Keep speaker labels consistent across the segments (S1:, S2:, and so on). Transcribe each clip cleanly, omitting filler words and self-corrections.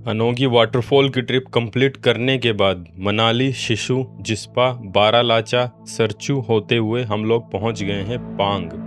S1: अनोगी waterfall की trip complete करने के बाद मनाली, शिशु, जिस्पा, बारालाचा, सरचू होते हुए हम लोग पहुंच गए हैं पांग।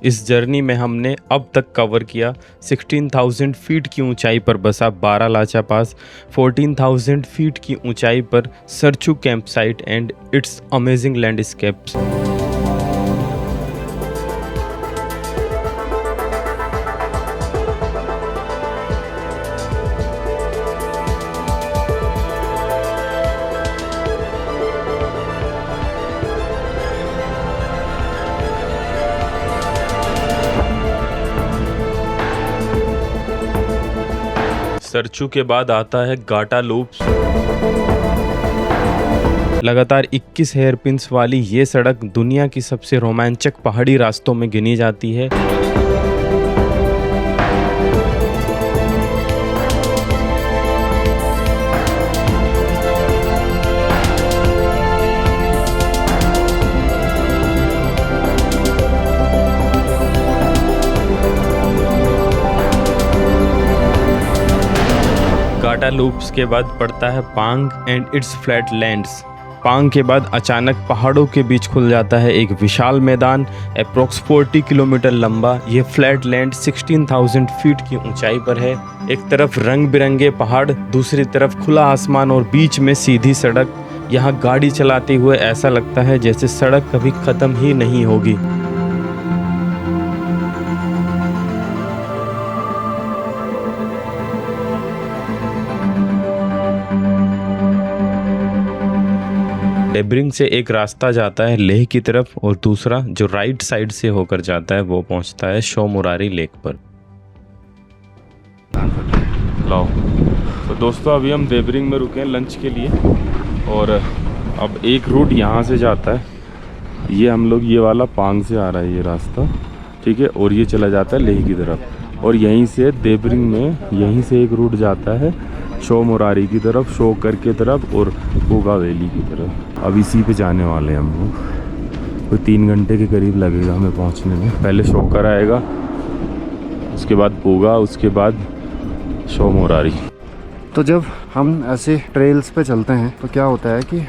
S1: इस जर्नी में हमने अब तक कवर किया 16,000 फीट की ऊंचाई पर बसा बारालाचा पास, 14,000 फीट की ऊंचाई पर Sarchu camp site and it's amazing landscapes. Sarchu के बाद आता है गाटा लूप्स। लगातार 21 हेयरपिन्स वाली ये सड़क दुनिया की सबसे रोमांचक पहाड़ी रास्तों में गिनी जाती है। गाटा लूप्स के बाद पड़ता है पांग एंड इट्स फ्लैट लैंड्स। पांग के बाद अचानक पहाड़ों के बीच खुल जाता है एक विशाल मैदान अप्रोक्स 40 किलोमीटर लंबा। ये फ्लैट लैंड 16,000 फीट की ऊंचाई पर है। एक तरफ रंग बिरंगे पहाड़, दूसरी तरफ खुला आसमान और बीच में सीधी सड़क। यहाँ गाड़ी चलाते हुए ऐसा लगता है जैसे सड़क कभी खत्म ही नहीं होगी। डेब्रिंग से एक रास्ता जाता है लेह की तरफ और दूसरा जो राइट साइड से होकर जाता है वो पहुंचता है शो मुरारी लेक पर। लाओ तो दोस्तों अभी हम डेब्रिंग में रुके हैं लंच के लिए और अब एक रूट यहाँ से जाता है। ये हम लोग ये वाला पांग से आ रहा है ये रास्ता, ठीक है, और ये चला जाता है लेह की तरफ और यहीं से डेब्रिंग में यहीं से एक रूट जाता है शो मुरारी की तरफ, शोकर की तरफ और पूगा वैली की तरफ। अब इसी पे जाने वाले हैं हम लोग। कोई 3 घंटे के करीब लगेगा हमें पहुंचने में। पहले शोकर आएगा, उसके बाद पूगा, उसके बाद शो मुरारी।
S2: तो जब हम ऐसे ट्रेल्स पे चलते हैं तो क्या होता है कि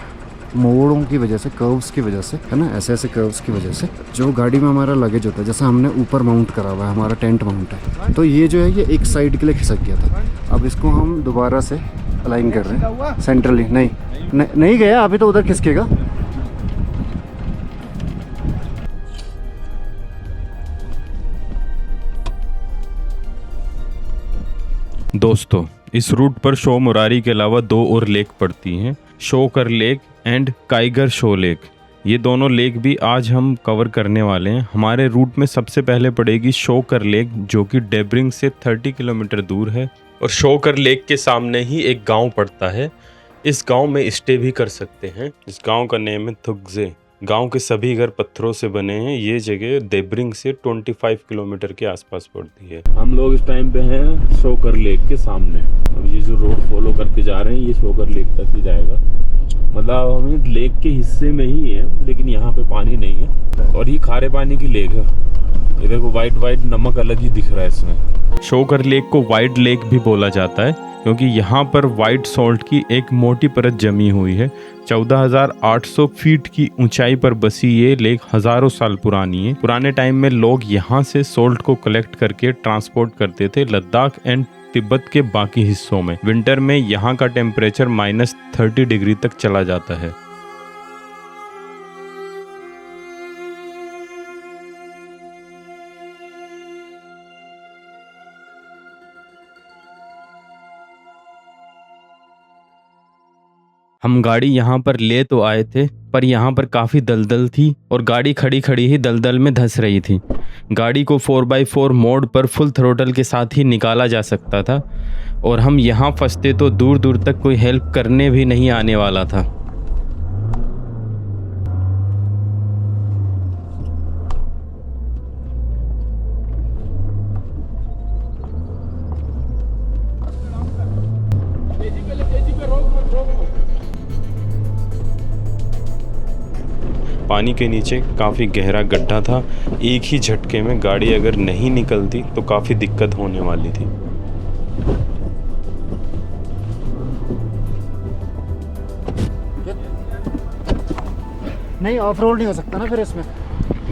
S2: मोड़ों की वजह से, कर्व्स की वजह से, है ना, ऐसे ऐसे कर्व्स की वजह से जो गाड़ी में हमारा लगेज होता है, जैसे हमने ऊपर माउंट करा हुआ है, हमारा टेंट माउंट है, तो ये जो है ये एक साइड के लिए खिसक गया था। अब इसको हम दोबारा से अलाइन कर रहे हैं सेंट्रली। नहीं गया अभी, तो उधर खिसकेगा।
S1: दोस्तों इस रूट पर शो मुरारी के अलावा 2 और लेक पड़ती हैं, shocker lake and Kiger show lake. ये दोनों लेक भी आज हम कवर करने वाले हैं। हमारे रूट में सबसे पहले पड़ेगी शोकर लेक जो कि डेब्रिंग से 30 किलोमीटर दूर है और शोकर लेक के सामने ही एक गांव पड़ता है। इस गांव में स्टे भी कर सकते हैं। इस गांव का नेम है थुगजे। गांव के सभी घर पत्थरों से बने हैं। ये जगह डेब्रिंग से 25 किलोमीटर के आसपास पड़ती है। हम लोग इस टाइम पे हैं शोकर लेक के सामने। अब ये जो रोड फॉलो करके जा रहे हैं ये शोकर लेक तक ही जाएगा। मतलब हम लेक के हिस्से में ही है लेकिन यहाँ पे पानी नहीं है और ये खारे पानी की लेक है। ये देखो वाइट नमक अलग ही दिख रहा है इसमें। शोकर लेक को वाइट लेक भी बोला जाता है क्योंकि यहाँ पर वाइट सॉल्ट की एक मोटी परत जमी हुई है। 14,800 फीट की ऊंचाई पर बसी ये लेक हजारों साल पुरानी है। पुराने टाइम में लोग यहाँ से सॉल्ट को कलेक्ट करके ट्रांसपोर्ट करते थे लद्दाख एंड तिब्बत के बाकी हिस्सों में। विंटर में यहाँ का टेम्परेचर -30 डिग्री तक चला जाता है। हम गाड़ी यहाँ पर ले तो आए थे, पर यहाँ पर काफ़ी दलदल थी और गाड़ी खड़ी खड़ी ही दलदल में धंस रही थी। गाड़ी को 4x4 मोड पर फुल थ्रोटल के साथ ही निकाला जा सकता था और हम यहाँ फंसते तो दूर दूर तक कोई हेल्प करने भी नहीं आने वाला था। पानी के नीचे काफ़ी गहरा गड्ढा था। एक ही झटके में गाड़ी अगर नहीं निकलती तो काफ़ी दिक्कत होने वाली थी।
S2: नहीं ऑफ रोड नहीं हो सकता ना फिर इसमें।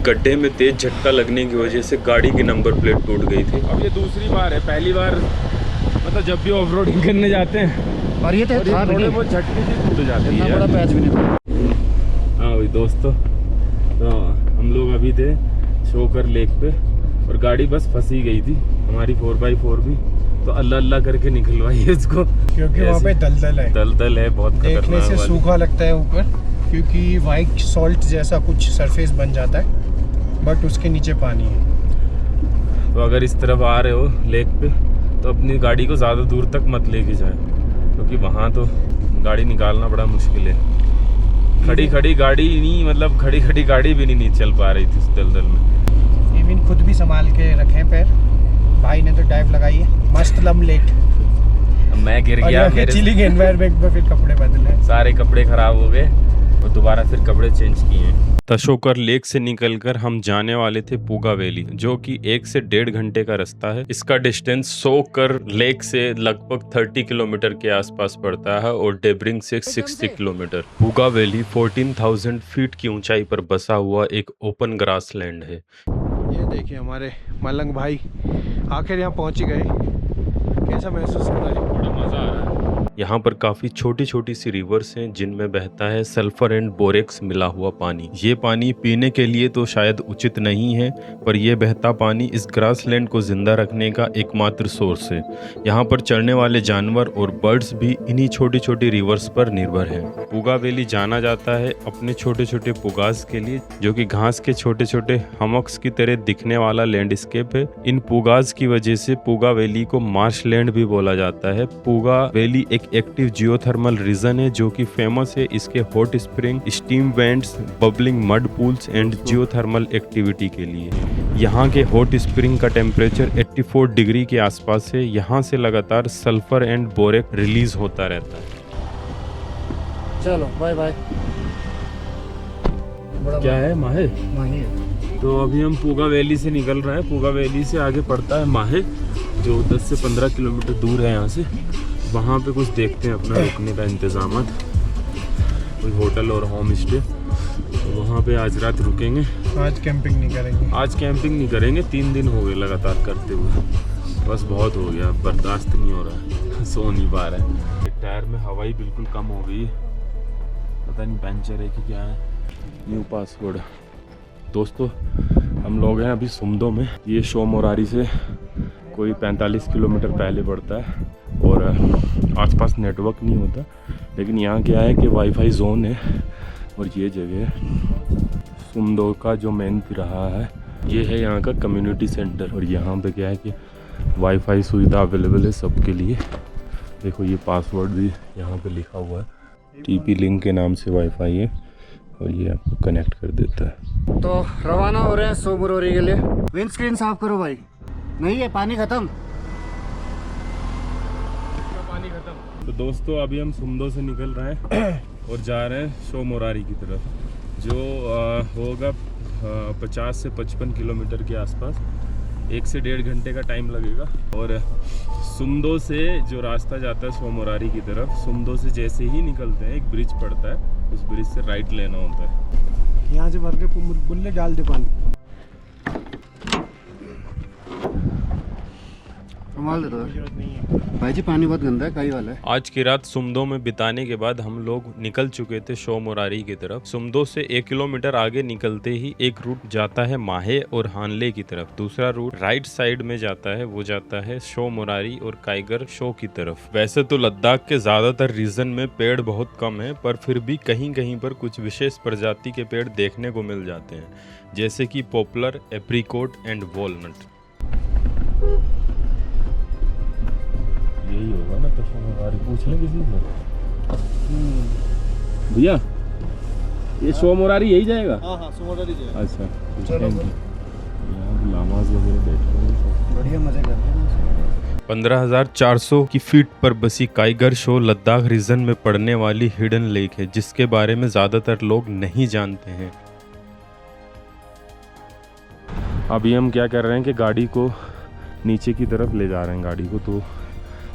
S1: गड्ढे में तेज झटका लगने की वजह से गाड़ी की नंबर प्लेट टूट गई थी। अब ये दूसरी बार है, पहली बार मतलब जब भी ऑफ रोडिंग करने जाते हैं
S2: और ये तो था भी नहीं,
S1: वो झटके से टूट जाती है।
S2: बड़ा पैच भी नहीं था।
S1: हाँ भाई दोस्तों, तो हम लोग अभी थे शोकर लेक पे और गाड़ी बस फंसी गई थी हमारी 4x4 भी, तो अल्लाह अल्लाह करके निकलवाई है इसको,
S3: क्योंकि वहाँ पे दलदल है।
S1: दलदल है बहुत
S3: देखने
S1: खतरनाक
S3: से
S1: वाली।
S3: सूखा लगता है ऊपर, क्योंकि वाइट सॉल्ट जैसा कुछ सरफेस बन जाता है, बट उसके नीचे पानी है।
S1: तो अगर इस तरफ आ रहे हो लेक पे तो अपनी गाड़ी को ज़्यादा दूर तक मत लेके जाए, क्योंकि वहाँ तो गाड़ी निकालना बड़ा मुश्किल है। खड़ी खड़ी गाड़ी नहीं, मतलब खड़ी खड़ी गाड़ी भी नहीं चल पा रही थी उस दलदल में।
S3: इवन खुद भी संभाल के रखें पैर। भाई ने तो डाइव लगाई है मस्त लम लेट।
S1: मैं गिर गया, मेरे
S3: चिलिंग एनवायरनमेंट में फिर कपड़े बदले,
S1: सारे कपड़े खराब हो गए और दोबारा फिर कपड़े चेंज किए। तशोकर लेक से निकलकर हम जाने वाले थे पूगा वैली, जो कि 1 से 1.5 घंटे का रास्ता है। इसका डिस्टेंस शोकर लेक से लगभग 30 किलोमीटर के आसपास पड़ता है और डेब्रिंग से 60 किलोमीटर। पूगा वैली 14,000 फीट की ऊंचाई पर बसा हुआ एक ओपन ग्रास लैंड है।
S3: ये देखिए हमारे मलंग भाई आखिर यहाँ पहुँच गए। कैसा महसूस हो रहा है?
S1: बड़ा मजा आ रहा है। यहाँ पर काफ़ी छोटी छोटी सी रिवर्स हैं जिनमें बहता है सल्फर एंड बोरेक्स मिला हुआ पानी। ये पानी पीने के लिए तो शायद उचित नहीं है, पर यह बहता पानी इस ग्रासलैंड को जिंदा रखने का एकमात्र सोर्स है। यहाँ पर चढ़ने वाले जानवर और बर्ड्स भी इन्हीं छोटी छोटी रिवर्स पर निर्भर हैं। पूगा वैली जाना जाता है अपने छोटे छोटे पुगास के लिए, जो कि घास के छोटे छोटे हमक्स की तरह दिखने वाला लैंडस्केप है। इन पुगास की वजह से पूगा वैली को मार्शलैंड भी बोला जाता है। पूगा वैली एक एक्टिव जियोथर्मल रीजन है जो कि फेमस है इसके hot spring, steam vents, bubbling mud pools and geothermal activity के लिए। यहाँ के हॉट स्प्रिंग का टेम्परेचर 84 डिग्री के आसपास है। यहाँ से लगातार सल्फर एंड बोरेक रिलीज होता रहता है।
S2: चलो बाय बाय।
S1: क्या है माहे?
S2: वहीं है।
S1: तो अभी हम पूगा वैली से निकल रहे हैं। पूगा वैली से आगे पड़ता है माहे, जो 10 से 15 किलोमीटर दूर है यहाँ से। वहाँ पे कुछ देखते हैं अपना रुकने का इंतजाम, कोई होटल और होम स्टे, तो वहाँ पे आज रात रुकेंगे।
S3: आज कैंपिंग नहीं करेंगे।
S1: आज कैंपिंग नहीं करेंगे, 3 दिन हो गए लगातार करते हुए, बस बहुत हो गया, बर्दाश्त नहीं हो रहा है, सो नहीं पा रहा है। टायर में हवाई बिल्कुल कम हो गई, पता नहीं पंचर है कि क्या है। New password. दोस्तों हम लोग हैं अभी सुमदो में। ये शो मोरारी से कोई 45 किलोमीटर पहले पड़ता है और आसपास नेटवर्क नहीं होता, लेकिन यहाँ क्या है कि वाईफाई जोन है। और ये जगह सुमदो का जो मेन तिराहा है, ये है यहाँ का कम्युनिटी सेंटर। और यहाँ पे क्या है कि वाईफाई सुविधा अवेलेबल है सबके लिए। देखो ये पासवर्ड भी यहाँ पे लिखा हुआ है। टीपी लिंक के नाम से वाईफाई है और ये आपको कनेक्ट कर देता है।
S2: तो रवाना हो रहे हैं सोमरोरी के लिए। विंड स्क्रीन साफ करो भाई। नहीं है पानी खत्म।
S1: पानी खत्म। तो दोस्तों अभी हम सुमदो से निकल रहे हैं और जा रहे हैं शो मोरारी की तरफ, जो होगा 50 से 55 किलोमीटर के आसपास। 1 से 1.5 घंटे का टाइम लगेगा। और सुमदो से जो रास्ता जाता है शो मोरारी की तरफ, सुमदो से जैसे ही निकलते हैं एक ब्रिज पड़ता है, उस ब्रिज से राइट लेना होता है।
S3: यहाँ से भर के बुल्ले डाल दे पानी।
S2: संभाल दे दो
S3: जरूरत नहीं है।
S2: भाई जी, पानी बहुत गंदा है, काई वाला है।
S1: आज की रात सुमदो में बिताने के बाद हम लोग निकल चुके थे शो मोरारी की तरफ। सुमदो से 1 किलोमीटर आगे निकलते ही एक रूट जाता है माहे और हानले की तरफ। दूसरा रूट राइट साइड में जाता है, वो जाता है शो मोरारी और काइगर शो की तरफ। वैसे तो लद्दाख के ज्यादातर रीजन में पेड़ बहुत कम है, पर फिर भी कहीं कहीं पर कुछ विशेष प्रजाति के पेड़ देखने को मिल जाते हैं, जैसे कि पॉपुलर, एप्रिकॉट एंड वॉलनट। यही होगा ना, तो पूछ लें किसी से। भैया ये शो मोरारी यही जाएगा?
S3: हाँ सोमवार जाएगा।
S1: अच्छा,
S2: चलो
S1: यहाँ लामाज वगैरह बैठे हैं,
S2: बढ़िया मजे कर रहे हैं।
S1: 15,400 की फीट पर बसी काइगर शो लद्दाख रीजन में पड़ने वाली हिडन लेक है, जिसके बारे में ज्यादातर लोग नहीं जानते हैं। अभी हम क्या कर रहे हैं कि गाड़ी को नीचे की तरफ ले जा रहे हैं गाड़ी को, तो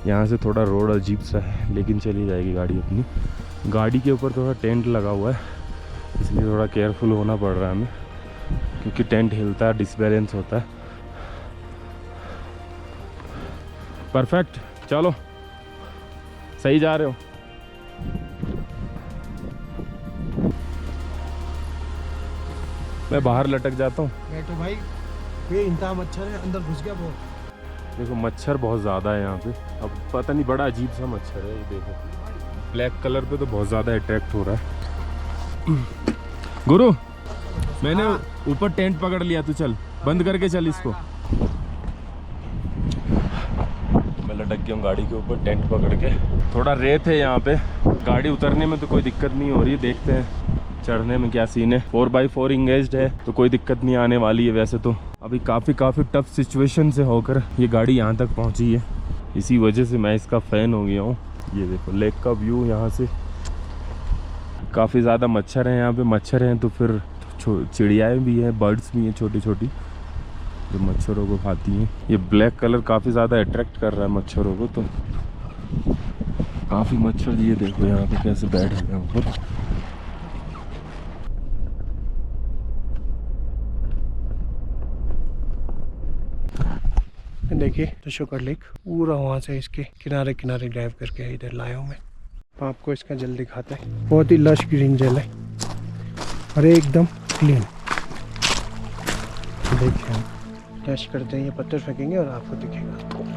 S1: यहाँ से थोड़ा रोड अजीब सा है, लेकिन चली जाएगी गाड़ी अपनी। गाड़ी के ऊपर थोड़ा टेंट लगा हुआ है, इसलिए थोड़ा केयरफुल होना पड़ रहा है हमें, क्योंकि टेंट हिलता है, डिसबैलेंस होता है। परफेक्ट, चलो सही जा रहे हो। मैं बाहर लटक जाता हूँ।
S3: बैठो भाई, ये इंतहा मच्छर है, अंदर घुस गया बहुत।
S1: देखो मच्छर बहुत ज़्यादा है यहाँ पे। अब पता नहीं, बड़ा अजीब सा मच्छर है ये, देखो ब्लैक कलर पे तो बहुत ज़्यादा अट्रैक्ट हो रहा है। गुरु, मैंने ऊपर टेंट पकड़ लिया, तू चल बंद करके चल इसको। मैं लटक गया हूँ गाड़ी के ऊपर टेंट पकड़ के। थोड़ा रेत है यहाँ पे, गाड़ी उतरने में तो कोई दिक्कत नहीं हो रही है, देखते हैं चढ़ने में क्या सीन है। 4x4 इंगेज्ड है तो कोई दिक्कत नहीं आने वाली है। वैसे तो अभी काफ़ी टफ सिचुएशन से होकर ये गाड़ी यहाँ तक पहुँची है, इसी वजह से मैं इसका फ़ैन हो गया हूँ। ये देखो लेक का व्यू यहाँ से। काफ़ी ज़्यादा मच्छर हैं यहाँ पे। मच्छर हैं तो फिर चिड़ियाएँ भी हैं, बर्ड्स भी हैं छोटी छोटी, जो मच्छरों को खाती हैं। ये ब्लैक कलर काफ़ी ज़्यादा अट्रैक्ट कर रहा है मच्छरों को, तो काफ़ी मच्छर। ये देखो यहाँ पे कैसे बैठ गए ऊपर।
S3: देखिए तशोकर लेक पूरा वहाँ से इसके किनारे किनारे ड्राइव करके इधर लाया हूँ मैं। आपको इसका जल दिखाता है। बहुत ही लश ग्रीन जल है और एकदम क्लीन। देखिए हम टेस्ट करते हैं, ये पत्थर फेंकेंगे और आपको दिखेगा जाते हुए।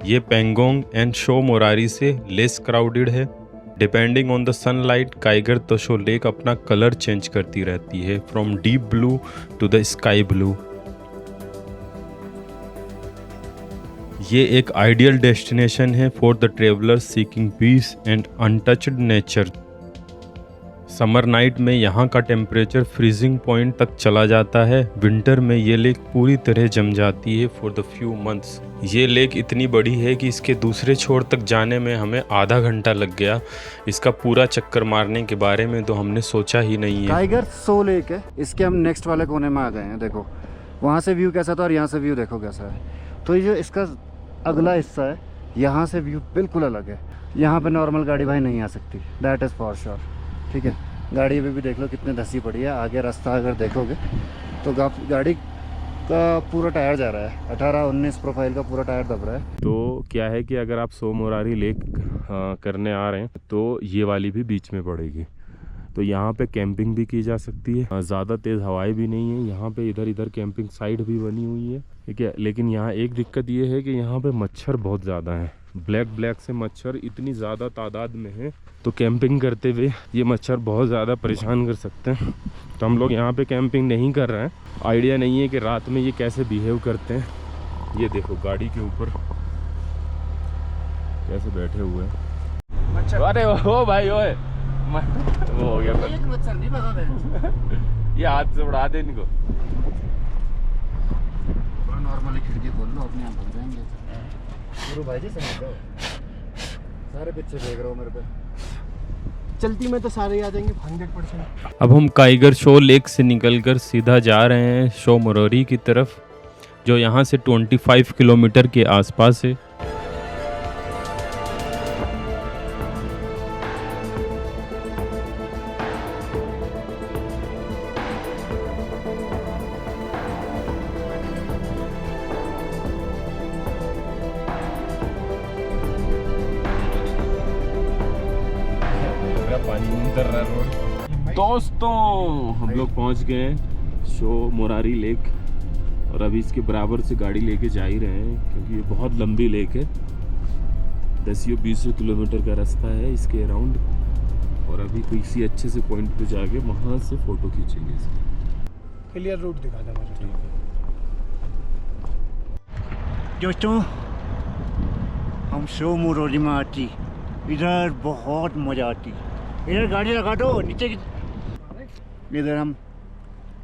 S1: ये पेंगोंग एंड शो मोरारी से लेस क्राउडेड है। Depending on the sunlight Kyagar Tso lake अपना कलर चेंज करती रहती है, from deep blue to the sky blue. ये एक आइडियल डेस्टिनेशन है for the traveller seeking peace and untouched nature. Summer night में यहाँ का टेम्परेचर फ्रीजिंग पॉइंट तक चला जाता है। विंटर में ये लेक पूरी तरह जम जाती है फॉर द फ्यू मंथ्स। ये लेक इतनी बड़ी है कि इसके दूसरे छोर तक जाने में हमें आधा घंटा लग गया। इसका पूरा चक्कर मारने के बारे में तो हमने सोचा ही नहीं है।
S2: काइगर शो लेक है, इसके हम नेक्स्ट वाले कोने में आ गए हैं। देखो वहाँ से व्यू कैसा था और यहाँ से व्यू देखो कैसा है। तो ये जो इसका अगला हिस्सा है, यहाँ से व्यू बिल्कुल अलग है। यहाँ पे नॉर्मल गाड़ी भाई नहीं आ सकती, दैट इज़ फॉर श्योर। ठीक है, गाड़ी अभी भी देख लो कितनी धसी पड़ी है। आगे रास्ता अगर देखोगे तो गाड़ी का पूरा टायर जा रहा है, 18-19 प्रोफाइल का पूरा टायर दब रहा है।
S1: तो क्या है कि अगर आप शो मोरारी लेक करने आ रहे हैं तो ये वाली भी बीच में पड़ेगी, तो यहाँ पे कैंपिंग भी की जा सकती है। ज़्यादा तेज़ हवाएं भी नहीं है यहाँ पे। इधर इधर कैंपिंग साइट भी बनी हुई है, ठीक है। लेकिन यहाँ एक दिक्कत ये है कि यहाँ पे मच्छर बहुत ज़्यादा हैं। ब्लैक से मच्छर इतनी ज़्यादा तादाद में है, तो कैंपिंग करते हुए ये मच्छर बहुत ज़्यादा परेशान कर सकते हैं। तो हम लोग यहाँ पे कैंपिंग नहीं कर रहे हैं। आइडिया नहीं है कि रात में ये कैसे बिहेव करते हैं। ये देखो गाड़ी के ऊपर कैसे बैठे हुए हैं। अरे ओ भाई ओए, वो हो गया
S2: मच्छर नहीं भगा
S1: ये हाथ से उड़ा दे इनको।
S2: नॉर्मली खिड़की खोल लो, अपने आप भग जाएंगे। गुरु भाई जी समझ लो, सारे पीछे देख रहे हो मेरे पे।
S3: चलती में तो सारे ही आ जाएंगे 100%।
S1: अब हम काइगर शो लेक से निकलकर सीधा जा रहे हैं शो मोरोरी की तरफ, जो यहाँ से 25 किलोमीटर के आसपास है। दोस्तों हम लोग पहुंच गए हैं शो मोरारी लेक, और अभी इसके बराबर से गाड़ी लेके जा ही रहे हैं क्योंकि ये बहुत लंबी लेक है। 10-20 किलोमीटर का रास्ता है इसके अराउंड, और अभी किसी अच्छे से पॉइंट पे जाके वहाँ से फ़ोटो खींचेंगे इसकी।
S3: क्लियर रूट दिखा दे मुझे।
S4: दोस्तों हम शो मोरोरी में आती, इधर बहुत मज़ा आती। इधर गाड़ी लगा दो नीचे की, इधर हम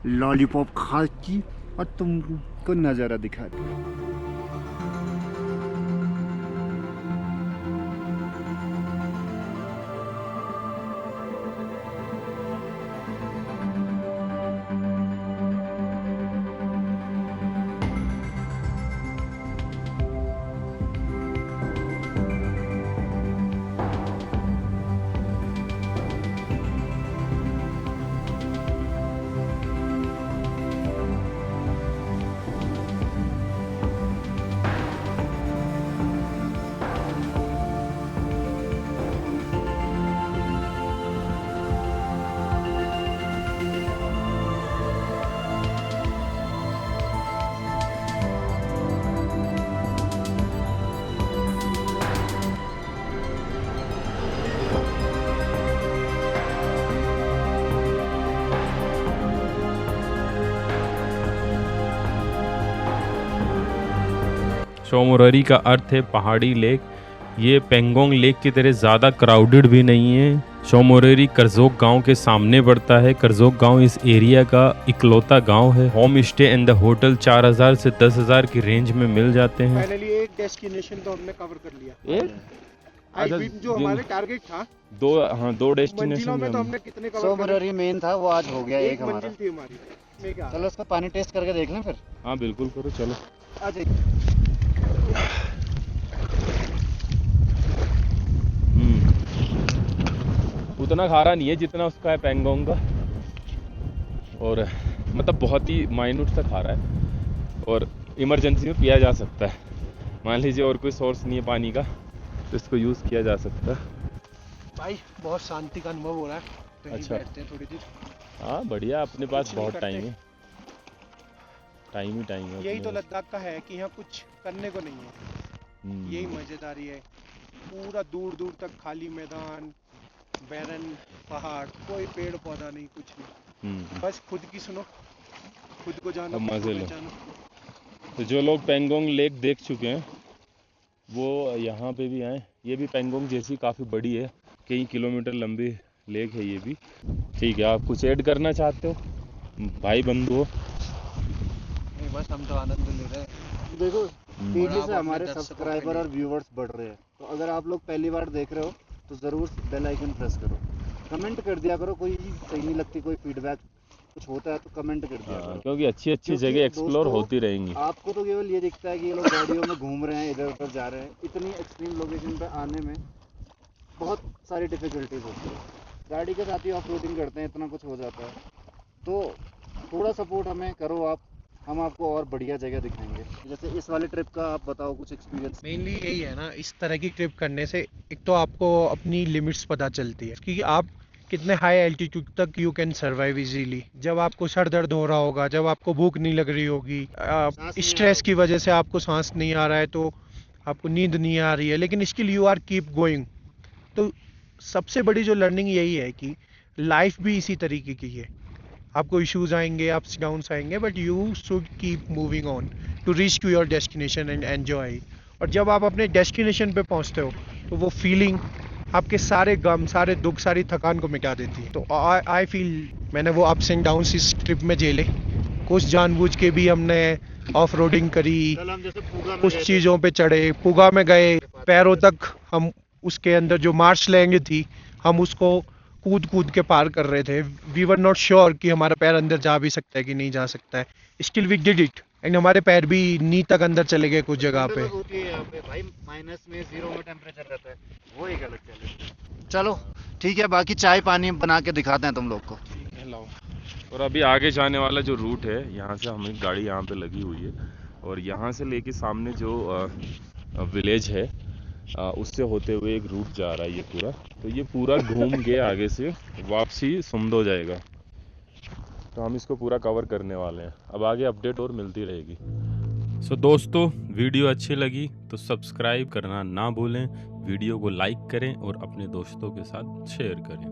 S4: लॉलीपॉप खाती और तुमको नज़ारा दिखाती।
S1: शो मोरोरी का अर्थ है पहाड़ी लेक। ये पेंगोंग लेक की तरह ज़्यादा क्राउडेड भी नहीं है। शो मोरोरी करजोक गांव के सामने पड़ता है। करजोक गांव इस एरिया का इकलौता गांव है। Home stay and the hotel 4000 से 10,000 की रेंज में मिल जाते हैं।
S3: फाइनली एक डेस्टिनेशन तो हमने कवर कर लिया। जो
S1: दिन-
S3: हमारे टारगेट था
S1: दो
S3: मंजिलों
S1: डेस्टिनेशन
S3: में तो हमने कितने
S4: शो
S3: कवर कर
S4: मोरोरी मेन था, वो आज हो गया
S3: लिया?
S4: एक
S3: एक
S4: हमारा।
S3: मंजिल थी हमारी। में क्या?
S4: चलो उसका पानी टेस्ट करके देख लें फिर।
S1: हाँ बिल्कुल करो, चलो।
S4: आ जाइए।
S1: उतना खारा नहीं है जितना उसका है पेंगोंग का, और मतलब बहुत ही माइन्यूट सा खारा है, और इमरजेंसी में पिया जा सकता है। मान लीजिए और कोई सोर्स नहीं है पानी का तो इसको यूज़ किया जा सकता है।
S3: भाई बहुत शांति का अनुभव हो रहा है, कहीं
S1: अच्छा।
S3: बैठते हैं थोड़ी देर।
S1: हाँ बढ़िया, अपने पास
S3: कुछ नहीं
S1: बहुत
S3: करते।
S1: टाइम है। टाइम ही टाइम है
S3: यही
S1: अपने
S3: तो
S1: पास।
S3: लद्दाख का है कि यहाँ कुछ करने को नहीं है। यही मजेदारी है। पूरा दूर दूर तक खाली मैदान, बैरन पहाड़, कोई पेड़ पौधा नहीं, कुछ नहीं। बस खुद की सुनो, खुद को जानो,
S1: अब
S3: खुद
S1: मजे
S3: को
S1: लो।
S3: पहचानो।
S1: तो जो लोग पेंगोंग लेक देख चुके हैं वो यहाँ पे भी आए। ये भी पेंगोंग जैसी काफ़ी बड़ी है, कई किलोमीटर लंबी लेक है ये भी। ठीक है, आप कुछ ऐड करना चाहते हो भाई बंधु हो?
S3: नहीं, बस हम तो आनंद ले रहे हैं।
S4: देखो
S3: और
S4: तेजी
S3: आप
S4: से
S3: अपने
S4: हमारे
S3: दर्शकों के
S4: सब्सक्राइबर
S3: लिए-
S4: और व्यूवर्स बढ़ रहे हैं, तो अगर आप लोग पहली बार देख रहे हो तो ज़रूर बेल आइकन प्रेस करो, कमेंट कर दिया करो। कोई चीज़ सही नहीं लगती, कोई फीडबैक कुछ होता है तो कमेंट कर दिया करो।
S1: क्योंकि अच्छी अच्छी
S4: क्योंकि
S1: जगह एक्सप्लोर
S4: दोस्तों,
S1: होती रहेंगी।
S4: आपको तो केवल ये दिखता है कि ये लोग गाड़ियों में घूम रहे हैं, इधर उधर जा रहे हैं। इतनी एक्सट्रीम लोकेशन पे आने में बहुत सारी डिफिकल्टीज होती है। गाड़ी के साथ ही ऑफ रोडिंग करते हैं, इतना कुछ हो जाता है। तो थोड़ा सपोर्ट हमें करो आप, हम आपको और बढ़िया जगह दिखाएंगे। जैसे इस वाले ट्रिप का आप बताओ कुछ एक्सपीरियंस।
S3: मेनली यही है ना, इस तरह की ट्रिप करने से एक तो आपको अपनी लिमिट्स पता चलती है कि आप कितने हाई एल्टीट्यूड तक यू कैन सर्वाइव इजीली। जब आपको सर दर्द हो रहा होगा, जब आपको भूख नहीं लग रही होगी,
S4: सांस नहीं आ
S3: स्ट्रेस
S4: रहा
S3: की वजह से आपको सांस नहीं आ रहा है, तो आपको नींद नहीं आ रही है, लेकिन still you are keep going. तो सबसे बड़ी जो लर्निंग यही है कि लाइफ भी इसी तरीके की है। आपको इश्यूज आएंगे, अप्स डाउन्स आएंगे, but you should keep moving on to reach to your destination and enjoy. और जब आप अपने डेस्टिनेशन पे पहुंचते हो तो वो फीलिंग आपके सारे गम, सारे दुख, सारी थकान को मिटा देती है। तो आई फील मैंने वो अप्स एंड डाउन्स इस ट्रिप में झेले। कुछ जानबूझ के भी हमने ऑफ रोडिंग करी,
S4: कल हम जैसे पूगा में
S3: कुछ
S4: गए थे,
S3: चीज़ों पे चढ़े, पुगा में गए, पैरों तक हम उसके अंदर जो मार्श लैंग थी हम उसको कूद कूद के पार कर रहे थे। वी वर नॉट श्योर कि हमारा पैर अंदर जा भी सकता है कि नहीं जा सकता है। Still we did it and हमारे पैर भी नी तक अंदर चले गए कुछ जगह पे।
S4: होती है यहाँ पे भाई, माइनस में 0 में टेम्परेचर रहता है, वो एक अलग चैलेंज। चलो ठीक है, बाकी चाय पानी बना के दिखाते हैं तुम लोग को।
S1: और अभी आगे जाने वाला जो रूट है, यहाँ से हमें गाड़ी यहाँ पे लगी हुई है और यहाँ से लेके सामने जो विलेज है उससे होते हुए एक रूट जा रहा है ये पूरा। तो ये पूरा घूम के आगे से वापसी सुमदो जाएगा। तो हम इसको पूरा कवर करने वाले हैं। अब आगे अपडेट और मिलती रहेगी। सो दोस्तों, वीडियो अच्छी लगी तो सब्सक्राइब करना ना भूलें, वीडियो को लाइक करें और अपने दोस्तों के साथ शेयर करें।